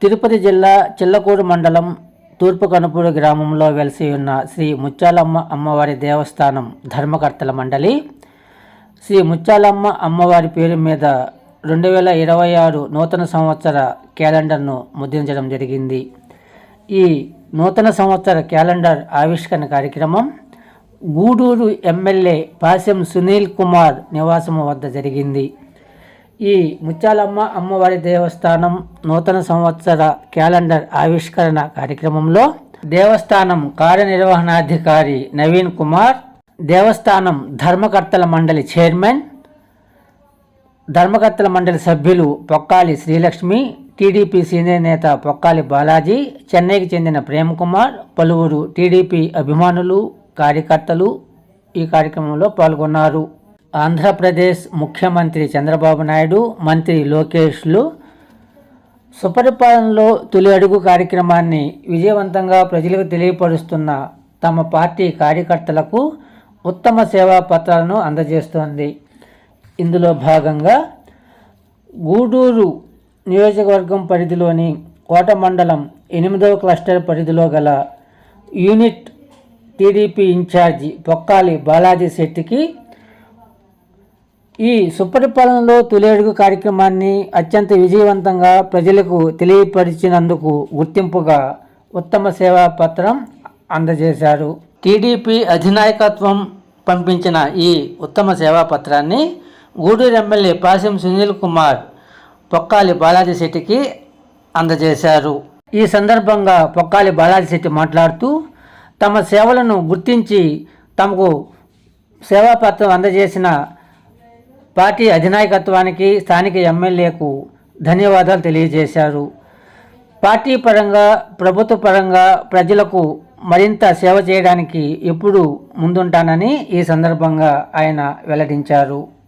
తిరుపతి జిల్లా చిల్లకూరు మండలం తూర్పు కనుపూరు గ్రామంలో వెలిసి ఉన్న శ్రీ ముత్యాలమ్మ అమ్మవారి దేవస్థానం ధర్మకర్తల మండలి శ్రీ ముత్యాలమ్మ అమ్మవారి పేరు మీద 2026 నూతన సంవత్సర క్యాలెండర్ను ముద్రించడం జరిగింది. ఈ నూతన సంవత్సర క్యాలెండర్ ఆవిష్కరణ కార్యక్రమం గూడూరు ఎమ్మెల్యే పాశెం సునీల్ కుమార్ నివాసము వద్ద జరిగింది. ఈ ముత్యాలమ్మ అమ్మవారి దేవస్థానం నూతన సంవత్సర క్యాలెండర్ ఆవిష్కరణ కార్యక్రమంలో దేవస్థానం కార్యనిర్వహణాధికారి నవీన్ కుమార్, దేవస్థానం ధర్మకర్తల మండలి చైర్మన్, ధర్మకర్తల మండలి సభ్యులు పొక్కాలి శ్రీలక్ష్మి, టీడీపీ సీనియర్ నేత పొక్కాలి బాలాజీ, చెన్నైకి చెందిన ప్రేమ్ కుమార్, పలువురు టీడీపీ అభిమానులు, కార్యకర్తలు ఈ కార్యక్రమంలో పాల్గొన్నారు. ఆంధ్రప్రదేశ్ ముఖ్యమంత్రి చంద్రబాబు నాయుడు, మంత్రి లోకేష్లు సుపరిపాలనలో తొలి అడుగు కార్యక్రమాన్ని విజయవంతంగా ప్రజలకు తెలియపరుస్తున్న తమ పార్టీ కార్యకర్తలకు ఉత్తమ సేవా పత్రాలను అందజేస్తోంది. ఇందులో భాగంగా గూడూరు నియోజకవర్గం పరిధిలోని కోట మండలం 8వ క్లస్టర్ పరిధిలో గల unit TDP incharge Pokkali Balaji శెట్టికి ఈ సుపరిపాలనలో తొలి అడుగు కార్యక్రమాన్ని అత్యంత విజయవంతంగా ప్రజలకు తెలియపరిచినందుకు గుర్తింపుగా ఉత్తమ సేవా పత్రం అందజేశారు. టీడీపీ అధినాయకత్వం పంపించిన ఈ ఉత్తమ సేవా పత్రాన్ని గూడూరు ఎమ్మెల్యే పాశెం సునీల్ కుమార్ పొక్కాలి బాలాజీ శెట్టికి అందజేశారు. ఈ సందర్భంగా పొక్కాలి బాలాజీ శెట్టి మాట్లాడుతూ తమ సేవలను గుర్తించి తమకు సేవాపత్రం అందజేసిన పార్టీ అధినాయకత్వానికి, స్థానిక ఎమ్మెల్యేకు ధన్యవాదాలు తెలియజేశారు. పార్టీ పరంగా, ప్రభుత్వ పరంగా ప్రజలకు మరింత సేవ చేయడానికి ఎప్పుడూ ముందుంటానని ఈ సందర్భంగా ఆయన వెల్లడించారు.